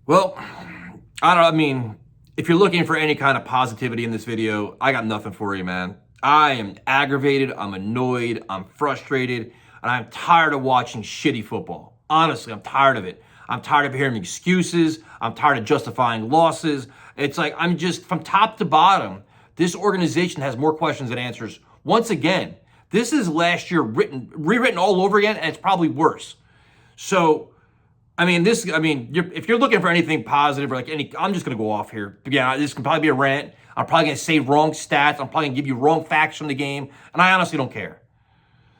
Well, I don't. I mean, if you're looking for any kind of positivity in this video, I got nothing for you, man. I am aggravated. I'm annoyed. I'm frustrated, and I'm tired of watching shitty football. Honestly, I'm tired of it. I'm tired of hearing excuses. I'm tired of justifying losses. It's like I'm just from top to bottom. This organization has more questions than answers. Once again, this is last year rewritten all over again, and it's probably worse. So if you're looking for anything positive or like I'm just going to go off here. Again, this can probably be a rant. I'm probably going to say wrong stats. I'm probably going to give you wrong facts from the game. And I honestly don't care.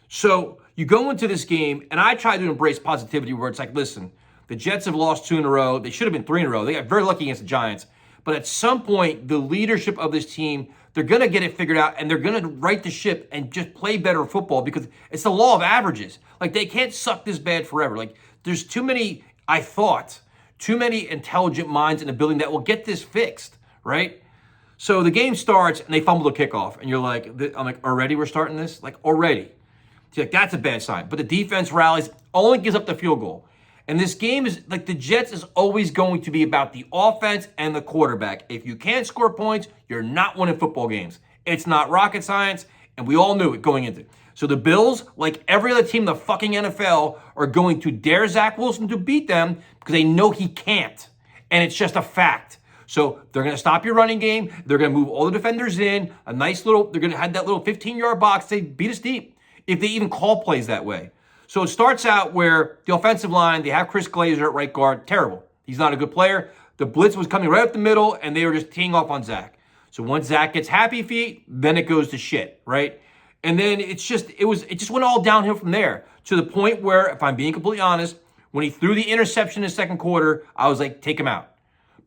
So you go into this game, and I try to embrace positivity where it's like, listen, the Jets have lost 2 in a row. They should have been 3 in a row. They got very lucky against the Giants. But at some point, the leadership of this team, they're going to get it figured out, and they're going to right the ship and just play better football because it's the law of averages. Like, they can't suck this bad forever. Like, there's too many intelligent minds in the building that will get this fixed, right? So the game starts, and they fumble the kickoff, and you're like, I'm like, already we're starting this? Like, already. So like, that's a bad sign. But the defense rallies, only gives up the field goal. And this game is, like, the Jets is always going to be about the offense and the quarterback. If you can't score points, you're not winning football games. It's not rocket science, and we all knew it going into it. So the Bills, like every other team in the fucking NFL, are going to dare Zach Wilson to beat them because they know he can't. And it's just a fact. So they're going to stop your running game. They're going to move all the defenders in. They're going to have that little 15-yard box. They beat us deep if they even call plays that way. So it starts out where the offensive line, they have Chris Glazer at right guard. Terrible. He's not a good player. The blitz was coming right up the middle, and they were just teeing off on Zach. So once Zach gets happy feet, then it goes to shit, right? And then it just went all downhill from there to the point where, if I'm being completely honest, when he threw the interception in the second quarter, I was like, take him out.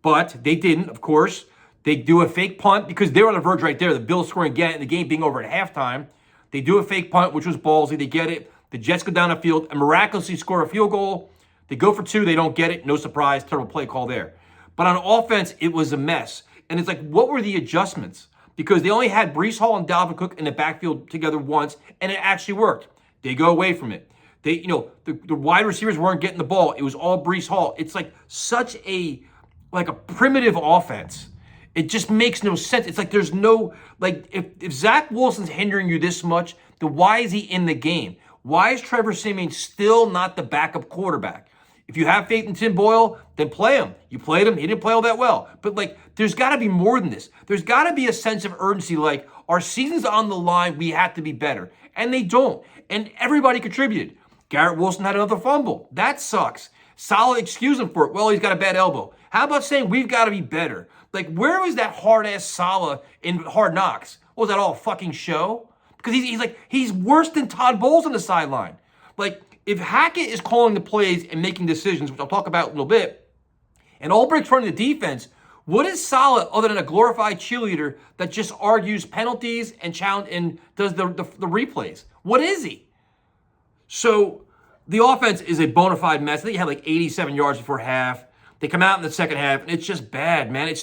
But they didn't, of course. They do a fake punt because they were on the verge right there. The Bills scoring again and the game being over at halftime. They do a fake punt, which was ballsy. They get it. The Jets go down the field and miraculously score a field goal. They go for 2. They don't get it. No surprise. Terrible play call there. But on offense, it was a mess. And it's like, what were the adjustments? Because they only had Breece Hall and Dalvin Cook in the backfield together once, and it actually worked. They go away from it. The wide receivers weren't getting the ball. It was all Breece Hall. It's like such a primitive offense. It just makes no sense. It's like there's no, like, if Zach Wilson's hindering you this much, then why is he in the game? Why is Trevor Siemian still not the backup quarterback? If you have faith in Tim Boyle, then play him. You played him. He didn't play all that well. But, like, there's got to be more than this. There's got to be a sense of urgency, like, our season's on the line. We have to be better. And they don't. And everybody contributed. Garrett Wilson had another fumble. That sucks. Solid excuse him for it. Well, he's got a bad elbow. How about saying we've got to be better? Like, where was that hard-ass Saleh in Hard Knocks? What was that all a fucking show? Because he's worse than Todd Bowles on the sideline. Like, if Hackett is calling the plays and making decisions, which I'll talk about in a little bit, and Ulbricht's running the defense, what is Saleh other than a glorified cheerleader that just argues penalties and does the replays? What is he? So the offense is a bona fide mess. I think he had like 87 yards before half. They come out in the second half, and it's just bad, man.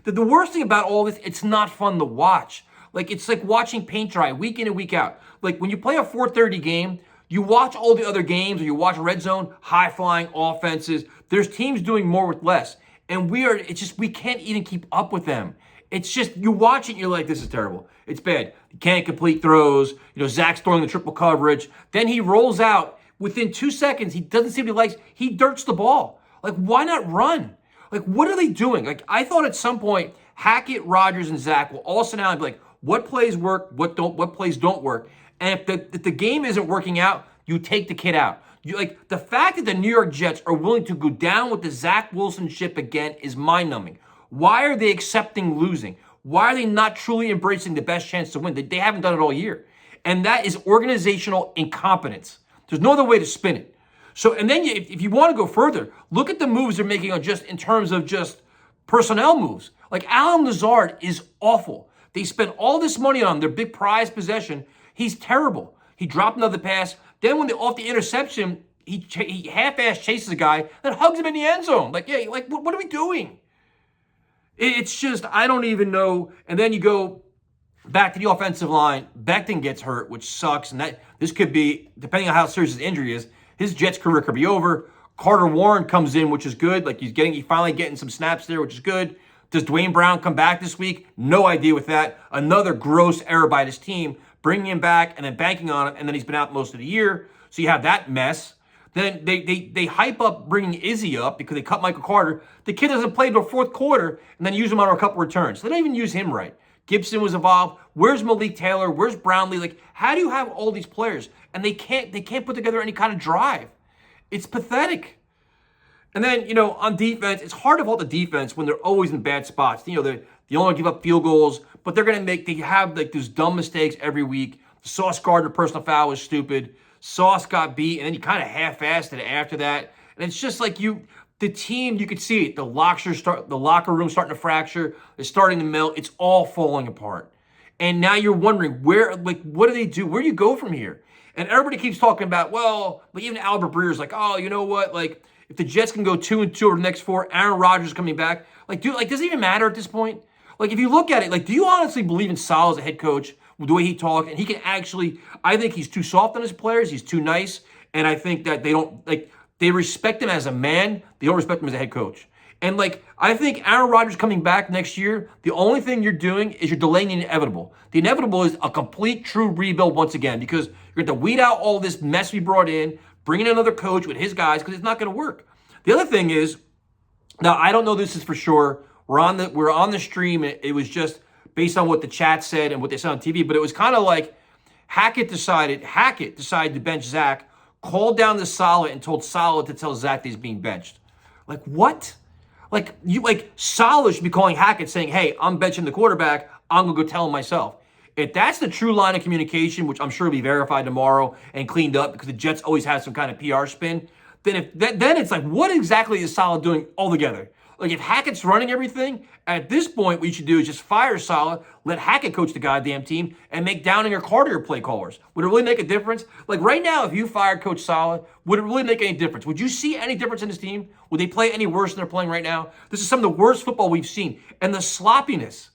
The worst thing about all this, it's not fun to watch. Like, it's like watching paint dry week in and week out. Like, when you play a 4:30 game, you watch all the other games, or you watch Red Zone, high-flying offenses. There's teams doing more with less. And we can't even keep up with them. It's just, you watch it and you're like, this is terrible. It's bad. You can't complete throws. Zach's throwing the triple coverage. Then he rolls out. Within 2 seconds, he doesn't see what he likes. He dirts the ball. Like, why not run? Like, what are they doing? Like, I thought at some point, Hackett, Rodgers, and Zach will all sit down and be like, what plays work, what plays don't work. And if the game isn't working out, you take the kid out. The fact that the New York Jets are willing to go down with the Zach Wilson ship again is mind-numbing. Why are they accepting losing? Why are they not truly embracing the best chance to win? They haven't done it all year. And that is organizational incompetence. There's no other way to spin it. So, and then if you want to go further, look at the moves they're making in terms of just personnel moves. Like, Allen Lazard is awful. They spent all this money on their big prize possession. He's terrible. He dropped another pass. Then off the interception, he half-ass chases a guy, then hugs him in the end zone. Like, yeah, like, what are we doing? It's just, I don't even know. And then you go back to the offensive line. Becton gets hurt, which sucks. And this could be, depending on how serious his injury is, his Jets career could be over. Carter Warren comes in, which is good. Like he's finally getting some snaps there, which is good. Does Dwayne Brown come back this week? No idea with that. Another gross error by this team, bringing him back and then banking on him, and then he's been out most of the year. So you have that mess. Then they hype up bringing Izzy up because they cut Michael Carter. The kid doesn't play until fourth quarter, and then use him on a couple returns. They don't even use him right. Gibson was involved. Where's Malik Taylor? Where's Brownlee? Like, how do you have all these players and they can't put together any kind of drive? It's pathetic. And then, on defense, it's hard to fault the defense when they're always in bad spots. They only give up field goals, but they have like those dumb mistakes every week. The Sauce Gardner personal foul was stupid. Sauce got beat, and then you kind of half-assed it after that. And it's just like the team, you could see it. The locker room starting to fracture. They're starting to melt. It's all falling apart. And now you're wondering what do they do? Where do you go from here? And everybody keeps talking about, even Albert Breer's like, oh, you know what? Like, if the Jets can go 2-2 over the next 4, Aaron Rodgers coming back. Like, dude, does it even matter at this point? Like, if you look at it, do you honestly believe in Sal as a head coach, the way he talks? And he can actually, I think he's too soft on his players. He's too nice. And I think that they respect him as a man. They don't respect him as a head coach. And, I think Aaron Rodgers coming back next year, the only thing you're doing is you're delaying the inevitable. The inevitable is a complete, true rebuild once again because you're going to weed out all this mess we brought in, bring in another coach with his guys because it's not going to work. The other thing is, now I don't know this is for sure. We're on the stream. It was just based on what the chat said and what they said on TV, but it was kind of like Hackett decided to bench Zach, called down to Saleh and told Saleh to tell Zach that he's being benched. Like, what? Saleh should be calling Hackett saying, hey, I'm benching the quarterback. I'm going to go tell him myself. If that's the true line of communication, which I'm sure will be verified tomorrow and cleaned up because the Jets always have some kind of PR spin, then it's like, what exactly is Saleh doing altogether? Like, if Hackett's running everything, at this point, what you should do is just fire Saleh, let Hackett coach the goddamn team, and make Downing or Carter your play callers. Would it really make a difference? Like, right now, if you fired Coach Saleh, would it really make any difference? Would you see any difference in this team? Would they play any worse than they're playing right now? This is some of the worst football we've seen. And the sloppiness.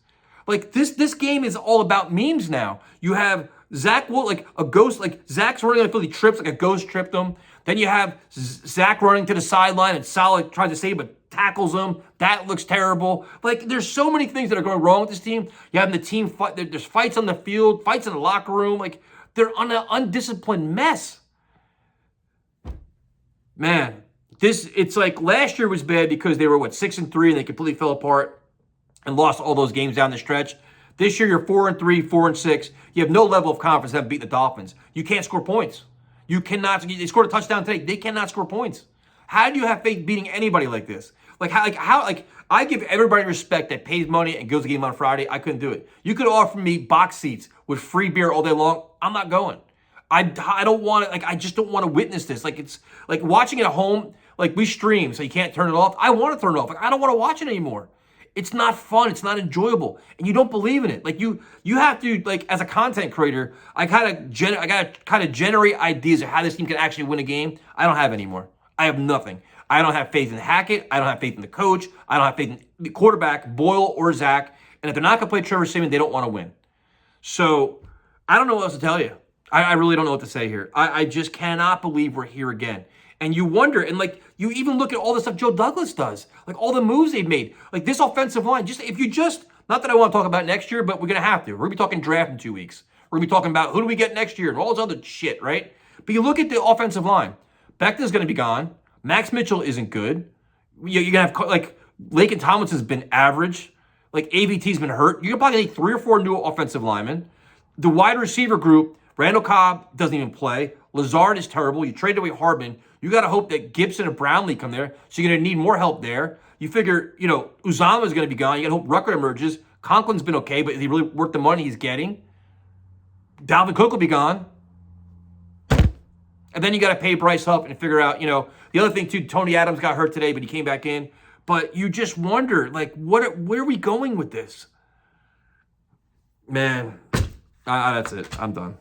Like, this game is all about memes now. You have Zach Will, like a ghost, like Zach's running until he trips, like a ghost tripped him. Then you have Zach running to the sideline and Saleh tries to save but tackles him. That looks terrible. Like, there's so many things that are going wrong with this team. You have the team fight. There's fights on the field, fights in the locker room. Like, they're on an undisciplined mess. Man, it's like last year was bad because they were 6-3 and they completely fell apart and lost all those games down the stretch. This year you're 4-3, 4-6. You have no level of confidence to have beat the Dolphins. You can't score points. You cannot. They scored a touchdown today. They cannot score points. How do you have faith beating anybody like this? How I give everybody respect that pays money and goes to the game on Friday. I couldn't do it. You could offer me box seats with free beer all day long. I'm not going. I don't want to, I just don't want to witness this. Like, it's like watching it at home. Like, we stream, so you can't turn it off. I want to turn it off. Like, I don't want to watch it anymore. It's not fun. It's not enjoyable. And you don't believe in it. Like, you have to, like, as a content creator, I gotta kind of generate ideas of how this team can actually win a game. I don't have anymore. I have nothing. I don't have faith in Hackett. I don't have faith in the coach. I don't have faith in the quarterback, Boyle or Zach. And if they're not going to play Trevor Siemian, they don't want to win. So I don't know what else to tell you. I really don't know what to say here. I just cannot believe we're here again. And you wonder, and you even look at all the stuff Joe Douglas does, like all the moves they've made, like this offensive line. Not that I want to talk about next year, but we're going to have to. We're going to be talking draft in 2 weeks. We're going to be talking about who do we get next year and all this other shit, right? But you look at the offensive line. Becton's going to be gone. Max Mitchell isn't good. You're going to have, Laken Tomlinson's been average. AVT's been hurt. You're probably going to need 3 or 4 new offensive linemen. The wide receiver group, Randall Cobb doesn't even play. Lazard is terrible. You traded away Hardman. You got to hope that Gibson and Brownlee come there. So you're going to need more help there. You figure, Uzomah is going to be gone. You got to hope Rucker emerges. Conklin's been okay, but is he really worth the money he's getting? Dalvin Cook will be gone. And then you got to pay Bryce Huff and figure out, the other thing too, Tony Adams got hurt today, but he came back in. But you just wonder, where are we going with this? Man, that's it. I'm done.